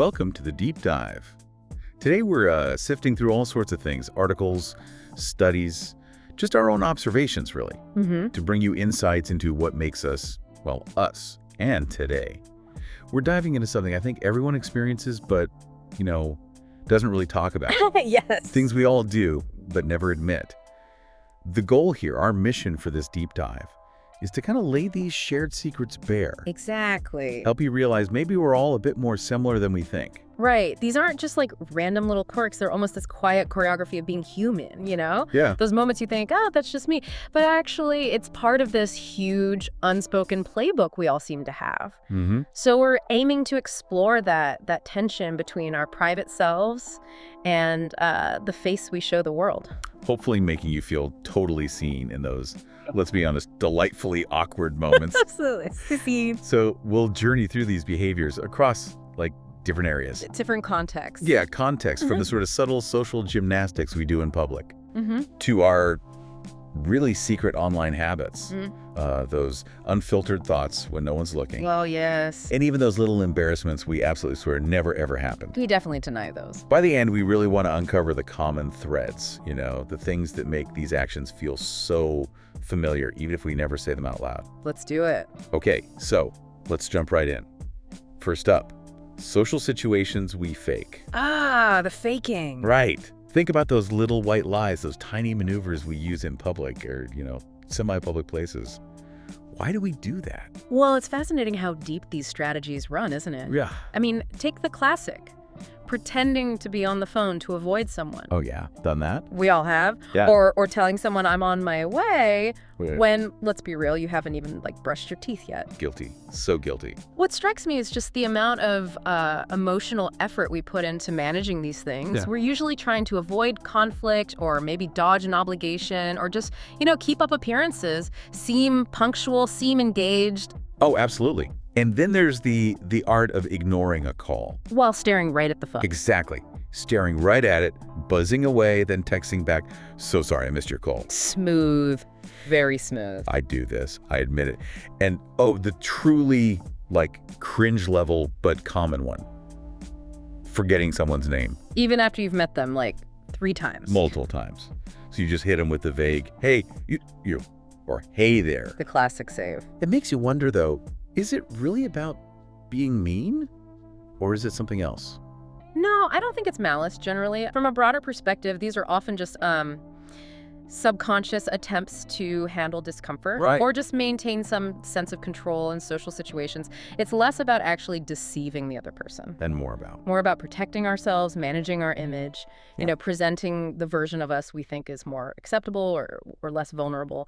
welcome to the Deep Dive. Today we're sifting through all sorts of things, articles, studies, just our own observations, really, to bring you insights into what makes us, well, us, and today. We're diving into something I think everyone experiences, but, doesn't really talk about. Yes. Things we all do, but never admit. The goal here, our mission for this deep dive, is to kind of lay these shared secrets bare. Exactly. Help you realize maybe we're all a bit more similar than we think. Right. These aren't just like random little quirks. They're almost this quiet choreography of being human, Yeah. Those moments you think, oh, that's just me. But actually, it's part of this huge unspoken playbook we all seem to have. So we're aiming to explore that tension between our private selves and the face we show the world. Hopefully making you feel totally seen in those, let's be honest, delightfully awkward moments. Absolutely. So we'll journey through these behaviors across, different areas. Different contexts. Yeah, context from the sort of subtle social gymnastics we do in public to our really secret online habits, those unfiltered thoughts when no one's looking, Well, yes. and even those little embarrassments we absolutely swear never, ever happened. We definitely deny those. By the end, we really want to uncover the common threads, the things that make these actions feel so familiar, even if we never say them out loud. Let's do it. Okay, so let's jump right in. First up, social situations we fake. Ah, the faking. Right. Think about those little white lies, those tiny maneuvers we use in public or, semi-public places. Why do we do that? Well, it's fascinating how deep these strategies run, isn't it? Yeah. I mean, take the classic. Pretending to be on the phone to avoid someone. Oh, yeah. Done that? We all have. Yeah. Or telling someone I'm on my way Wait. when, let's be real, you haven't even brushed your teeth yet. Guilty. So guilty. What strikes me is just the amount of emotional effort we put into managing these things. Yeah. We're usually trying to avoid conflict or maybe dodge an obligation or just, keep up appearances, seem punctual, seem engaged. Oh, absolutely. And then there's the art of ignoring a call. While staring right at the phone. Exactly. Staring right at it, buzzing away, then texting back, "So sorry, I missed your call." Smooth. Very smooth. I do this. I admit it. And the truly cringe level but common one. Forgetting someone's name. Even after you've met them 3 times. Multiple times. So you just hit them with the vague, "Hey, you," or "Hey there." The classic save. It makes you wonder, though, is it really about being mean? Or is it something else? No, I don't think it's malice generally. From a broader perspective, these are often just subconscious attempts to handle discomfort or just maintain some sense of control in social situations. It's less about actually deceiving the other person. And more about. More about protecting ourselves, managing our image, presenting the version of us we think is more acceptable or less vulnerable.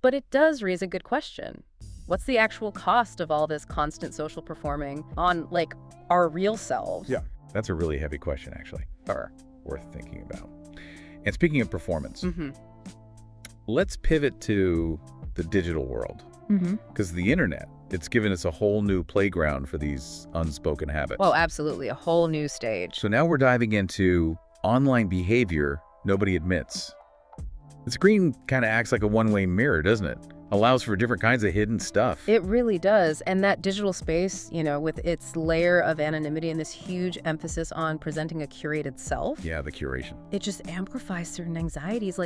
But it does raise a good question. What's the actual cost of all this constant social performing on our real selves? Yeah, that's a really heavy question, actually. Or worth thinking about. And speaking of performance, let's pivot to the digital world. Because the internet, it's given us a whole new playground for these unspoken habits. Oh, absolutely. A whole new stage. So now we're diving into online behavior nobody admits. The screen kind of acts like a one-way mirror, doesn't it? Allows for different kinds of hidden stuff. It really does. And that digital space, with its layer of anonymity and this huge emphasis on presenting a curated self. Yeah, the curation. It just amplifies certain anxieties.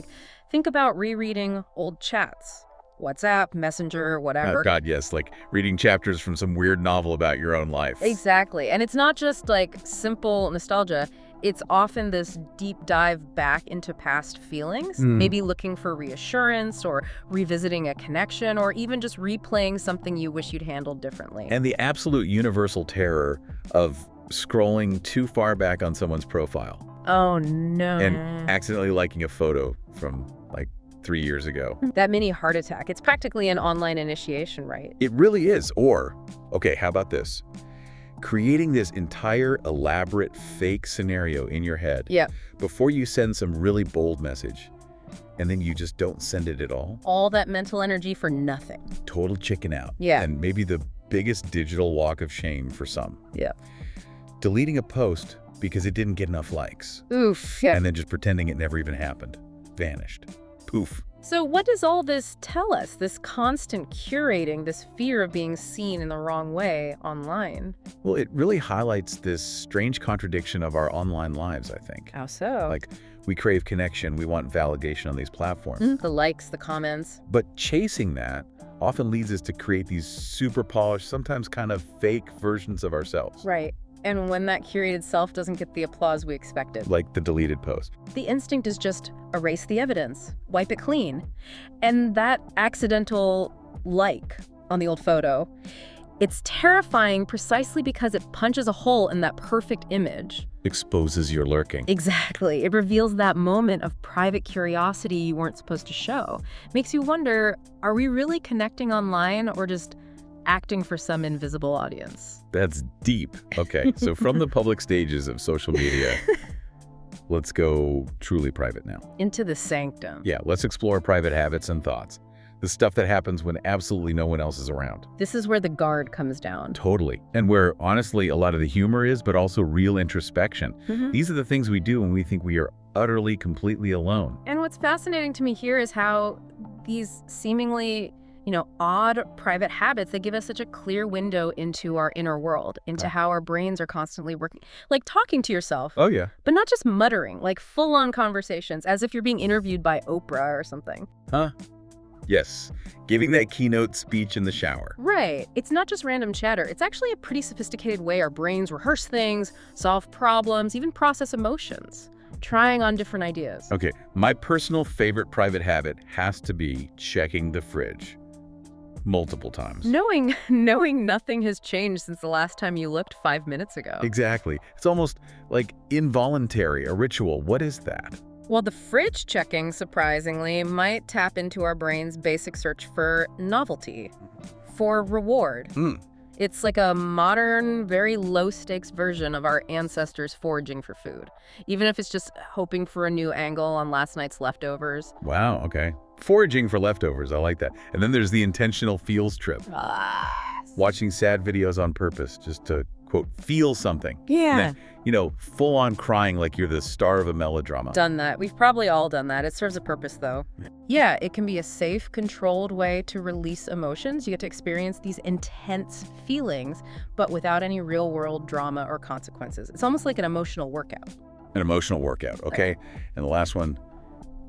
Think about rereading old chats. WhatsApp, Messenger, whatever. Oh, God, yes. Reading chapters from some weird novel about your own life. Exactly. And it's not just simple nostalgia. It's often this deep dive back into past feelings, maybe looking for reassurance or revisiting a connection or even just replaying something you wish you'd handled differently. And the absolute universal terror of scrolling too far back on someone's profile. Oh, no. And accidentally liking a photo from 3 years ago. That mini heart attack. It's practically an online initiation, right? It really is. Or, okay, how about this? Creating this entire elaborate fake scenario in your head before you send some really bold message, and then you just don't send it at all. All that mental energy for nothing. Total chicken out. Yeah. And maybe the biggest digital walk of shame for some. Yeah. Deleting a post because it didn't get enough likes. Oof. Yeah. And then just pretending it never even happened. Vanished. Poof. So what does all this tell us? This constant curating, this fear of being seen in the wrong way online? Well, it really highlights this strange contradiction of our online lives, I think. How so? Like, we crave connection, we want validation on these platforms. The likes, the comments. But chasing that often leads us to create these super polished, sometimes kind of fake versions of ourselves. Right. And when that curated self doesn't get the applause we expected. Like the deleted post. The instinct is just erase the evidence, wipe it clean. And that accidental like on the old photo, it's terrifying precisely because it punches a hole in that perfect image. Exposes your lurking. Exactly. It reveals that moment of private curiosity you weren't supposed to show. Makes you wonder, are we really connecting online or just acting for some invisible audience? That's deep. Okay, so from the public stages of social media, let's go truly private now. Into the sanctum. Yeah, let's explore private habits and thoughts. The stuff that happens when absolutely no one else is around. This is where the guard comes down. Totally. And where, honestly, a lot of the humor is, but also real introspection. These are the things we do when we think we are utterly, completely alone. And what's fascinating to me here is how these seemingly, odd private habits, they give us such a clear window into our inner world, into how our brains are constantly working. Like talking to yourself. Oh, yeah. But not just muttering, like full-on conversations, as if you're being interviewed by Oprah or something. Huh? Yes. Giving that keynote speech in the shower. Right. It's not just random chatter. It's actually a pretty sophisticated way our brains rehearse things, solve problems, even process emotions, trying on different ideas. Okay, my personal favorite private habit has to be checking the fridge. Multiple times. Knowing nothing has changed since the last time you looked 5 minutes ago. Exactly. It's almost like involuntary, a ritual. What is that? Well, the fridge checking, surprisingly, might tap into our brain's basic search for novelty, for reward. It's like a modern, very low-stakes version of our ancestors foraging for food, even if it's just hoping for a new angle on last night's leftovers. Wow, okay. Foraging for leftovers, I like that. And then there's the intentional feels trip. Watching sad videos on purpose just to, quote, feel something. Yeah. And then, full-on crying like you're the star of a melodrama. Done that. We've probably all done that. It serves a purpose, though. Yeah, it can be a safe, controlled way to release emotions. You get to experience these intense feelings, but without any real-world drama or consequences. It's almost like an emotional workout. An emotional workout, okay? And the last one,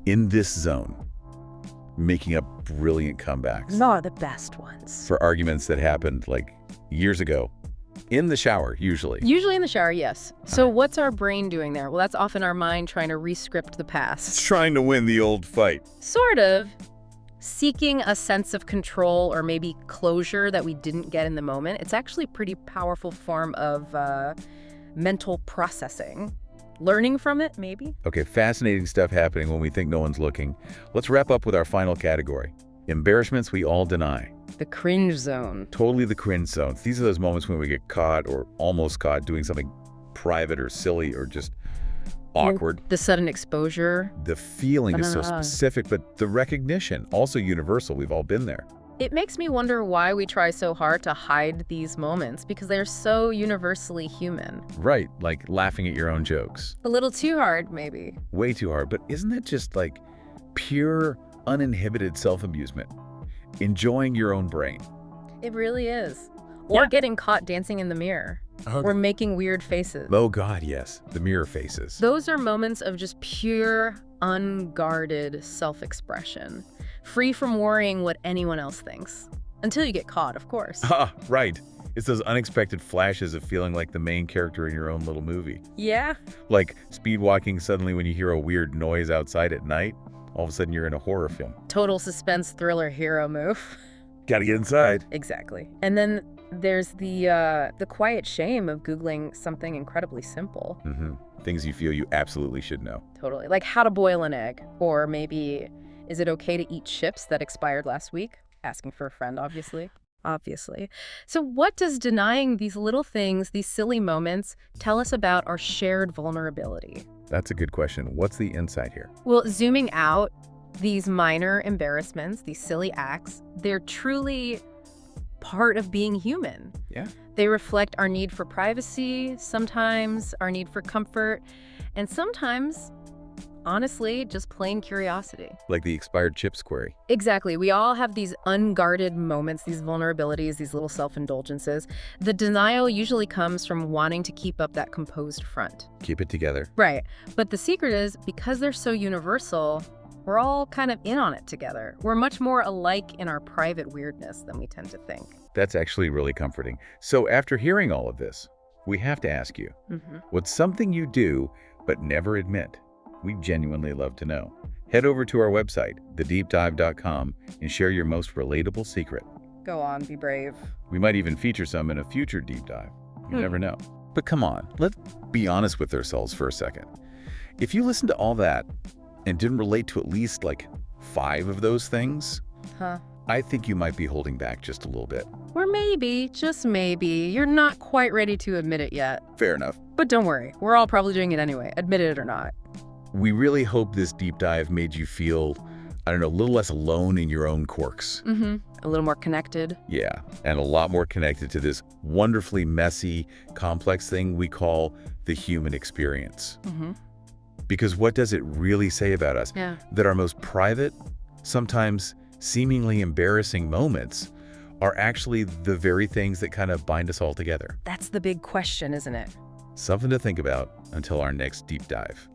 in this zone, making up brilliant comebacks. Not the best ones. For arguments that happened, like, years ago. In the shower, usually. Usually in the shower, yes. So what's our brain doing there? Well, that's often our mind trying to re-script the past. It's trying to win the old fight. Sort of. Seeking a sense of control or maybe closure that we didn't get in the moment. It's actually a pretty powerful form of mental processing. Learning from it, maybe? Okay, fascinating stuff happening when we think no one's looking. Let's wrap up with our final category. Embarrassments we all deny. The cringe zone. Totally the cringe zone. These are those moments when we get caught or almost caught doing something private or silly or just awkward. The sudden exposure. The feeling is so specific, but the recognition, also universal. We've all been there. It makes me wonder why we try so hard to hide these moments, because they're so universally human. Right, like laughing at your own jokes. A little too hard, maybe. Way too hard, but isn't that just like pure, uninhibited self-amusement? Enjoying your own brain. It really is. Or getting caught dancing in the mirror. Or making weird faces. Oh God, yes. The mirror faces. Those are moments of just pure, unguarded self-expression. Free from worrying what anyone else thinks. Until you get caught, of course. Right. It's those unexpected flashes of feeling like the main character in your own little movie. Yeah. Like speed walking suddenly when you hear a weird noise outside at night. All of a sudden you're in a horror film. Total suspense thriller hero move. Gotta get inside. Exactly. And then there's the quiet shame of Googling something incredibly simple. Things you feel you absolutely should know. Totally. Like how to boil an egg. Or maybe, is it okay to eat chips that expired last week? Asking for a friend, obviously. So what does denying these little things, these silly moments, tell us about our shared vulnerability? That's a good question. What's the insight here? Well, zooming out, these minor embarrassments, these silly acts, they're truly part of being human. Yeah. They reflect our need for privacy, sometimes our need for comfort, and sometimes Honestly, just plain curiosity. Like the expired chips query. Exactly. We all have these unguarded moments, these vulnerabilities, these little self-indulgences. The denial usually comes from wanting to keep up that composed front. Keep it together. Right. But the secret is, because they're so universal, we're all kind of in on it together. We're much more alike in our private weirdness than we tend to think. That's actually really comforting. So after hearing all of this, we have to ask you, what's something you do but never admit? We genuinely love to know. Head over to our website, thedeepdive.com, and share your most relatable secret. Go on, be brave. We might even feature some in a future deep dive. You never know. But come on, let's be honest with ourselves for a second. If you listened to all that and didn't relate to at least like 5 of those things, I think you might be holding back just a little bit. Or maybe, just maybe, you're not quite ready to admit it yet. Fair enough. But don't worry, we're all probably doing it anyway, admit it or not. We really hope this deep dive made you feel, I don't know, a little less alone in your own quirks. A little more connected. Yeah, and a lot more connected to this wonderfully messy, complex thing we call the human experience. Because what does it really say about us? That our most private, sometimes seemingly embarrassing moments are actually the very things that kind of bind us all together. That's the big question, isn't it? Something to think about until our next deep dive.